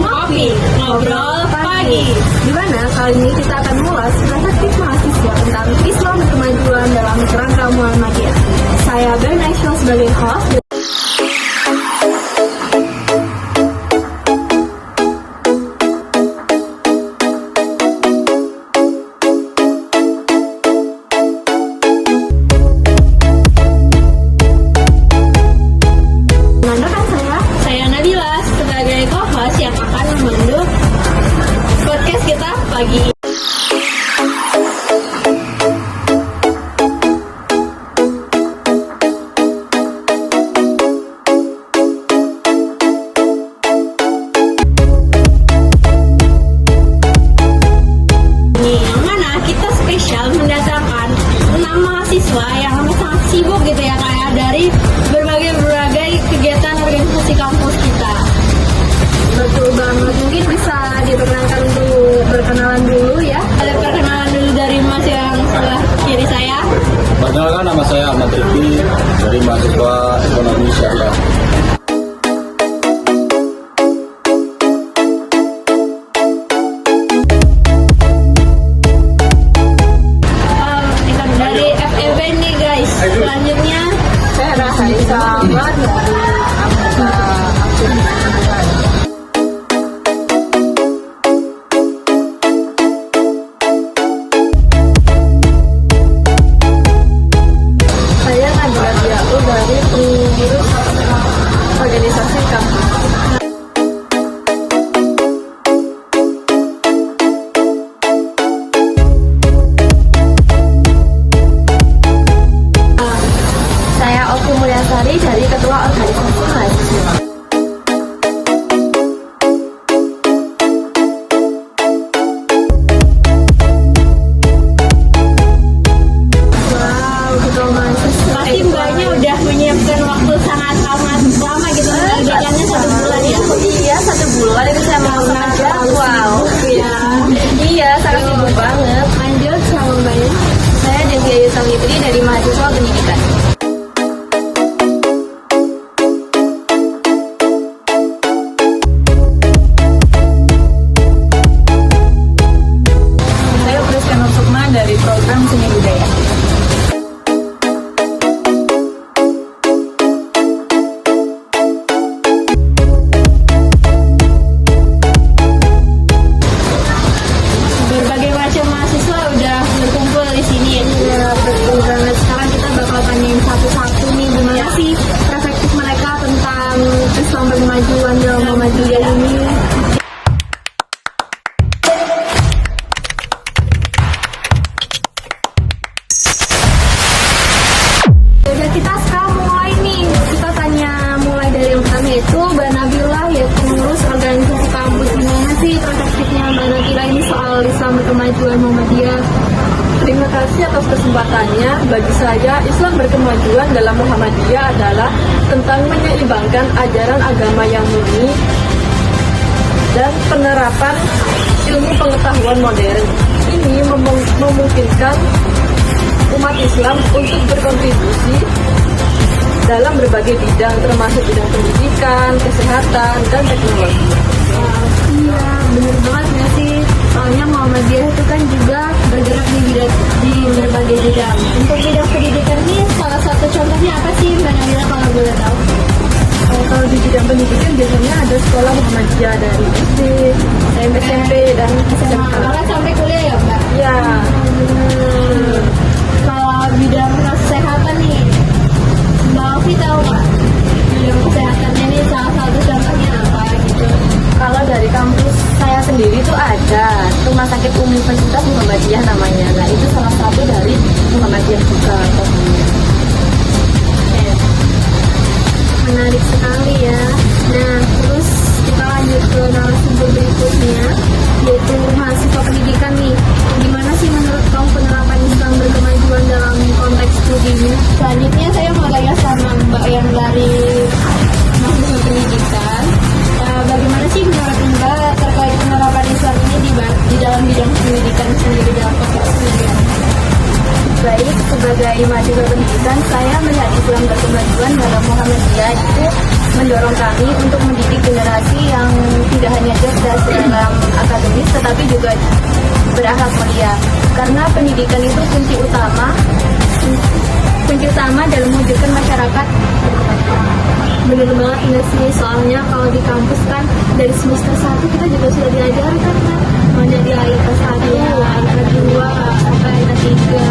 Ngopi, ngobrol pagi. Di mana kali ini kita akan mengulas perspektif mahasiswa tentang Islam dan kemajuan dalam kerangka Muhammadiyah. Saya Ben Aisyah sebagai host. Saya Nabila sebagai co-host yang akan memandu podcast kita pagi. Yang mana kita spesial mendatangkan 6 mahasiswa yang sangat sibuk gitu ya kayak dari berbagai kegiatan organisasi kampus kita. Betul banget. Mungkin bisa diperkenalkan untuk berkenalan dulu ya. Ada perkenalan dulu dari Mas yang sebelah kiri saya. Perkenalkan, nama saya Ahmad Rifki dari mahasiswa ekonomi syariah. Dari FEB nih guys. Selanjutnya Saya Rahaisa Ahmad dari anggota aktif lingkungan. Saya Nabila Diaul dari pengurus organisasi kampus. Saya Oki Mulyasari dari Ketua Organisasi Mahasiswa. Wow, Ketua Mahasiswa. pasti mbaknya udah menyiapkan waktu sangat amat lama gitu mengerjakannya 1 bulan ya. Iya, 1 bulan itu saya mau aja. Wow. Ya. Iya, sangat sibuk banget. Lanjut sama mbaknya. Saya Devi Ayu Sangitri dari mahasiswa pendidikan. Saya Priska Sukma dari program Seni Budaya. Berbagai macam mahasiswa udah berkumpul di sini. Ya, betul banget. Sekarang kita bakal tanyain satu-satu nih gimana sih perspektif mereka tentang Islam dan kemajuan dalam Muhammadiyah ini. Udah, kita sekarang mulai nih. Kita tanya mulai dari yang pertama yaitu Mbak Nabila, yaitu pengurus organisasi kampus. Gimana sih perspektifnya Mbak Nabila ini soal Islam dan kemajuan Muhammadiyah? Terima kasih atas kesempatannya. Bagi saya, Islam berkemajuan dalam Muhammadiyah adalah tentang menyeimbangkan ajaran agama yang murni dan penerapan ilmu pengetahuan modern. Ini memungkinkan umat Islam untuk berkontribusi dalam berbagai bidang, termasuk bidang pendidikan, kesehatan, dan teknologi. Iya, bener banget nggak sih? Soalnya Muhammadiyah itu kan juga bergerak di berbagai bidang. Untuk bidang pendidikan ini salah satu contohnya apa sih Mbak Nabila kalau boleh tahu? Kalau di bidang pendidikan biasanya ada sekolah Muhammadiyah dari SD, SMP, dan SMK. Bahkan sampai kuliah ya Mbak? Ya, Kalau bidang kesehatan nih, Mbak Alfi tahu nggak? Bidang kesehatannya nih salah satu contohnya apa gitu? kalau dari kampus saya sendiri itu ada Rumah Sakit Universitas Muhammadiyah namanya. Nah, itu salah satu dari Muhammadiyah juga. Menarik sekali ya. Nah, terus kita lanjut ke narasumber berikutnya, yaitu mahasiswa pendidikan nih. Gimana sih menurut kamu penerapan Islam berkemajuan dalam konteks studinya? Selanjutnya saya mau tanya sama Mbak yang dari mahasiswa pendidikan. Bagaimana sih menurut Mbak terkait penerapan Islam ini di dalam bidang pendidikan sendiri dalam konteks pendidikan? Baik, sebagai mahasiswa pendidikan, saya melihat Islam berkemajuan dalam Muhammadiyah itu mendorong kami untuk mendidik generasi yang tidak hanya cerdas pendidikan itu kunci utama dalam mewujudkan masyarakat. Bener banget nggak sih? Soalnya kalau di kampus kan dari semester 1 kita juga sudah diajarkan kan mau jadi AIK 1, AIK 2, sampai AIK 3.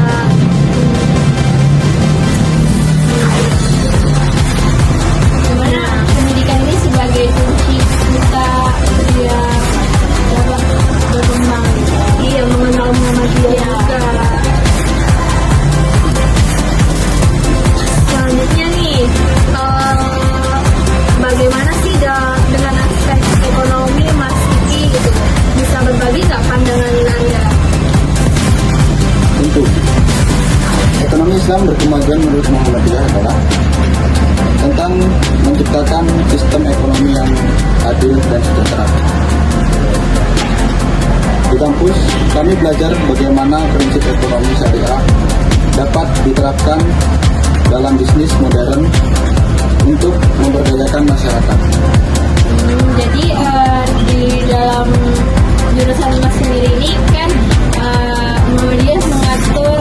Dimana pendidikan ini sebagai kunci kita dia dapat berkembang. Iya, mengenal Muhammadiyah juga. Selanjutnya nih, bagaimana sih dengan aspek ekonomi Mas Kiki gitu? Bisa berbagi nggak pandangan Anda? Tentu. Ekonomi Islam berkemajuan menurut Muhammadiyah adalah tentang menciptakan sistem ekonomi yang adil dan sejahtera. Di kampus, kami belajar bagaimana prinsip ekonomi syariah dapat diterapkan dalam bisnis modern untuk memberdayakan masyarakat. Jadi di dalam jurusan Mas sendiri ini kan Muhammadiyah mengatur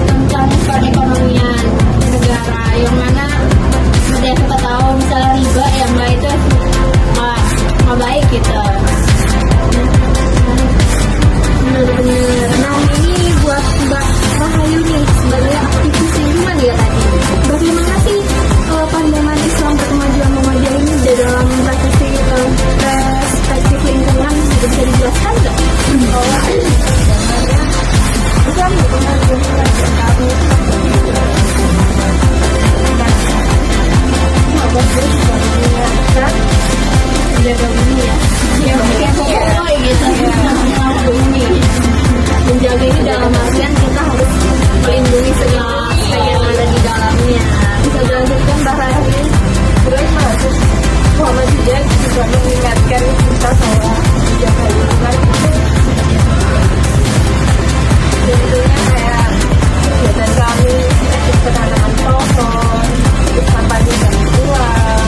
tentang perekonomian negara, yang mana seperti yang kita tahu misalnya riba yang baik itu nggak baik gitu. Benar-benar. Nah, ini buat Mbak Rahayu nih sebagai aktivis lingkungan ya tadi. Bagaimana sih pandangan Islam berkemajuan Muhammadiyah ini dalam perspektif lingkungan? Bisa dijelaskan nggak? Islam berkemajuan kami menjaga bumi ya. Menjaga ini dalam artian kita harus melindungi segala aspek yang ada di dalamnya. Bisa dilanjutkan Mbak Rahayu? Terus Mas, Muhammadiyah juga mengingatkan kita bahwa menjaga lingkungan itu tentunya kayak kegiatan kami seperti penanaman pohon, terus kampanye dan buang,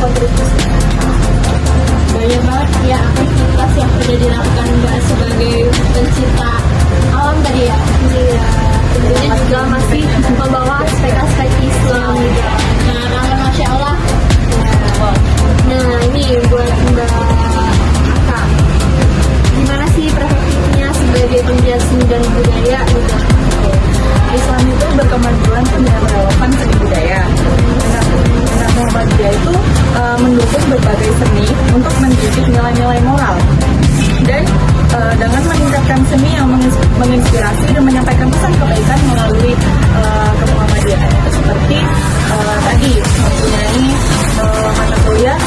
kontribusi. Banyak banget ya aktivitas yang sudah dilakukan Mbak sebagai pencinta alam tadi ya. Iya, tentunya juga masih membawa aspek-aspek Islam juga. Nah, karena Masya Allah. Nah, ini buat Mbak Aka. Gimana sih perspektifnya sebagai penggiat seni dan budaya gitu? Islam itu berkemajuan dengan relevan seni budaya. Dengan Muhammadiyah itu mendukung berbagai seni untuk mendidik nilai-nilai moral dan dengan meningkatkan seni yang menginspirasi dan menyampaikan pesan kebaikan melalui kemuhammadiyahan itu seperti tadi mempunyai mata kuliah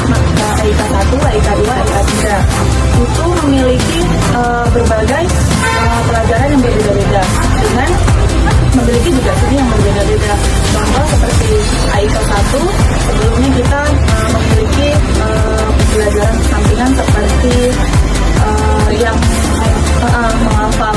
AIK 1, AIK 2, AIK 3 itu memiliki berbagai pelajaran yang berbeda-beda dengan memiliki juga seni yang berbeda-beda. Contoh seperti AIK 1 sebelumnya kita memiliki pelajaran sampingan seperti yang menghafal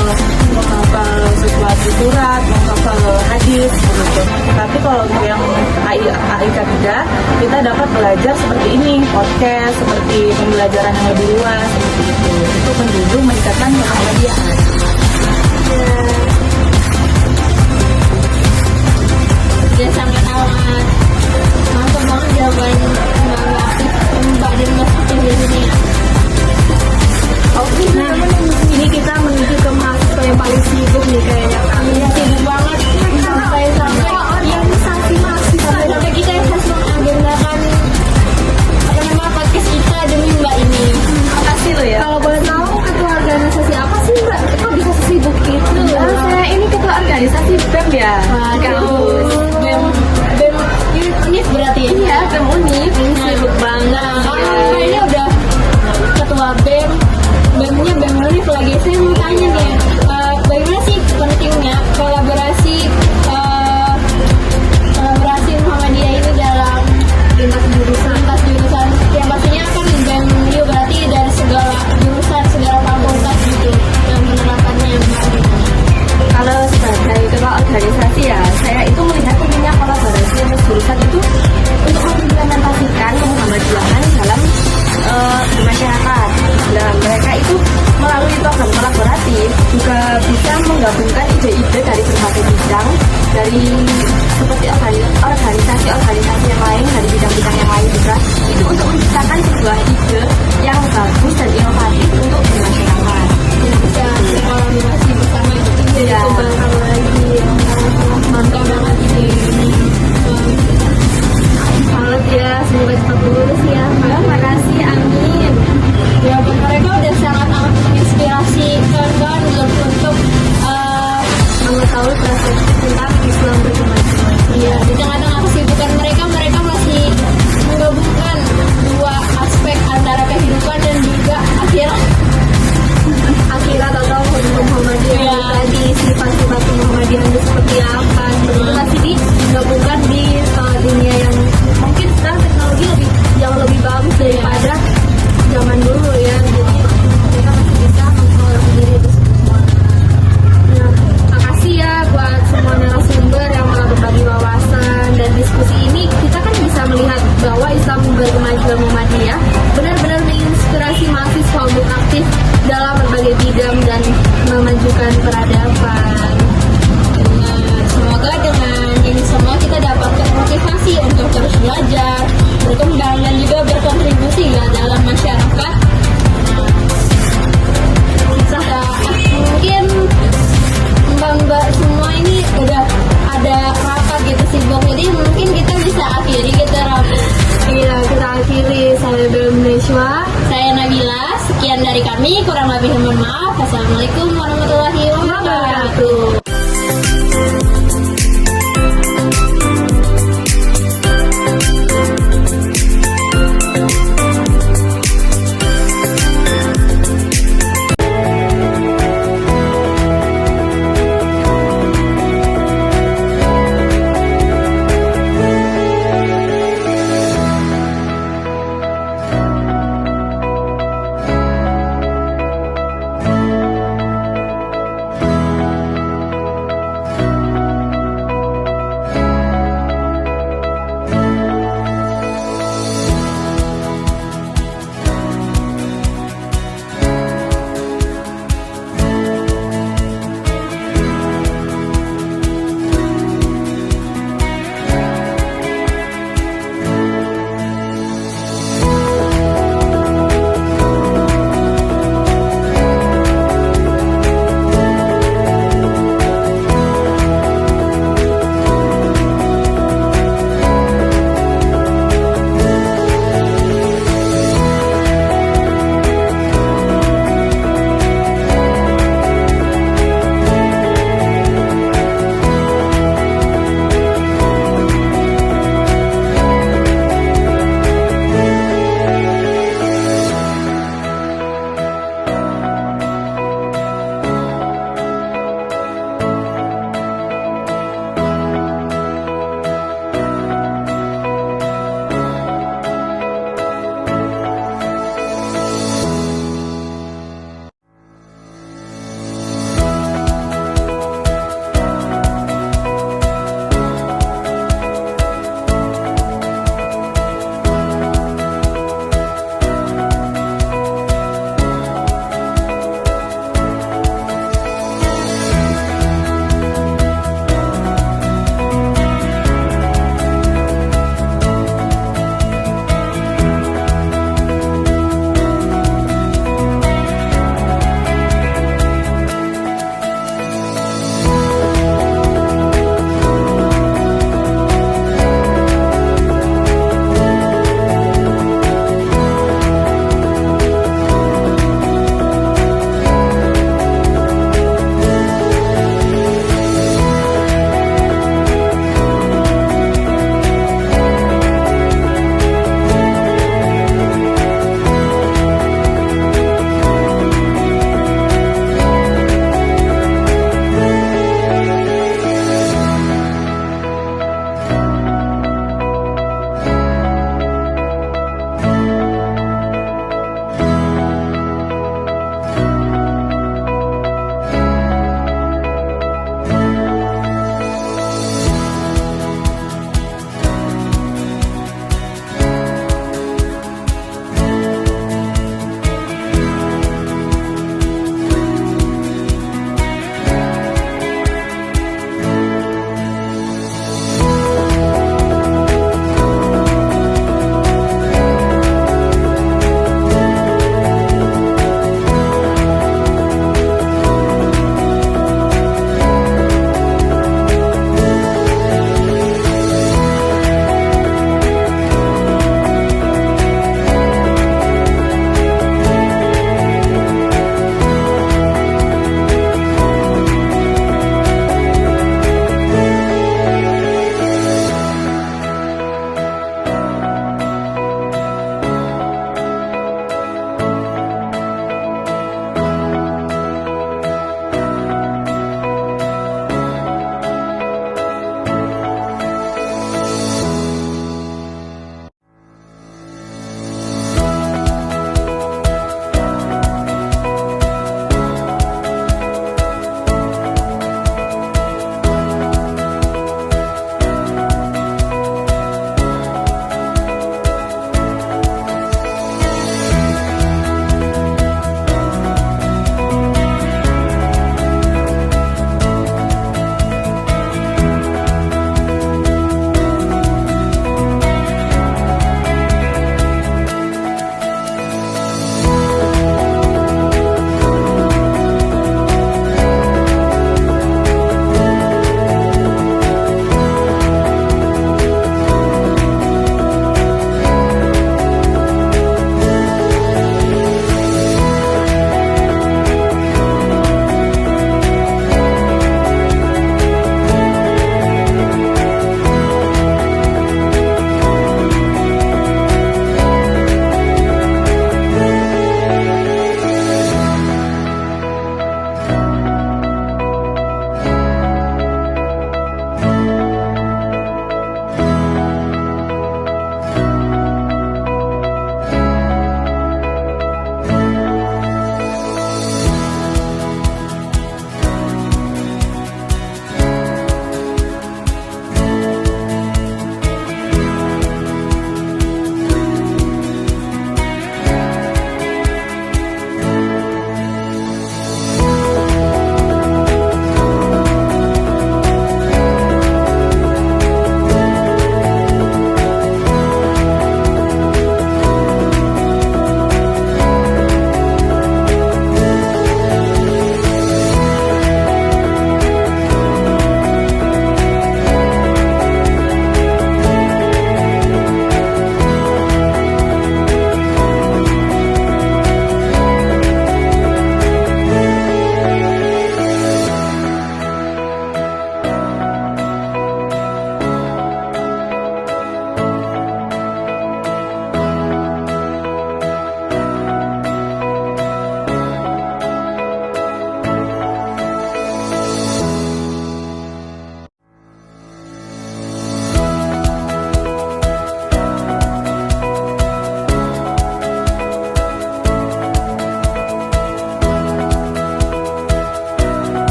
sesuatu surat, menghafal hadis gitu. Tapi kalau untuk yang AIK 3 kita dapat belajar seperti ini, podcast, seperti pembelajaran yang lebih luas seperti itu. Itu menjunjung meningkatkan kemuhammadiyaan. Dia sangat amat mantap banget jawaban Mbak dan Mas di sini ya. Oke, nah ini kita menuju ke mahasiswa yang paling sibuk nih kayaknya. Iya, sibuk banget sampai organisasi mahasiswa sampai kita harus mengagendakan podcast kita demi Mbak ini. Makasih lo ya. Kalau boleh tahu ketua organisasi apa sih Mbak? Kok bisa sibuk itu? Saya ini ketua organisasi BEM ya. BEM Unif berarti ya? Iya, BEM Unif. Sibuk banget. Kayaknya udah ketua BEM. BEM-nya BEM Unif lagi. Saya mau tanya nih, bagaimana sih pentingnya kolaborasi Muhammadiyah ini dalam lintas jurusan yang pastinya kan BEM Unif berarti dari segala jurusan, segala fakultas gitu yang menerapkannya. Kalau sebagai ketua organisasi ya, saya itu melihat pentingnya kolaborasi lintas jurusan itu untuk mengimplementasikan kemuhammadiyahan dalam masyarakat. Nah, mereka itu melalui program kolaborasi juga bisa menggabungkan ide-ide dari berbagai bidang, dari seperti organisasi-organisasi yang lain, dari bidang-bidang yang lain juga, itu untuk menciptakan sebuah ide yang bagus dan inovatif untuk masyarakat. Bisa berkolaborasi bersama itu juga Ya. dikembangkan lagi. Mantap banget ini. Salut ya, semoga cepat lulus ya. Terima kasih, amin. Ya, mereka udah sangat amat menginspirasi kawan-kawan untuk Mengetahui perspektif tentang Islam berkemajuan. ya, di tengah-tengah kesibukan mereka masih menggabungkan dua aspek antara kehidupan dan juga Akhirat atau Muhammadiyah Iya. tadi, sifat-sifat Muhammadiyah itu seperti apa, itu masih digabungkan di dunia yang mungkin sekarang teknologi jauh lebih bagus daripada zaman dulu ya, jadi mereka masih bisa mengolah diri itu semua. Nah, makasih ya buat semua narasumber yang malah berbagi wawasan dan diskusi ini. Kita kan bisa melihat bahwa Islam berkemajuan Muhammadiyah benar-benar menginspirasi mahasiswa untuk aktif dalam berbagai bidang dan memajukan peradaban. semoga dengan ini semua kita dapat termotivasi untuk terus belajar, berkembang dan juga berkontribusi ya dalam masyarakat. Mungkin mbak-mbak semua ini udah ada rapat gitu sibuk, jadi mungkin kita bisa akhiri kita rapat. Iya, kita akhiri. Saya Bel Indonesia. Saya Nabila, sekian dari kami, kurang lebih mohon maaf. Assalamualaikum warahmatullahi wabarakatuh.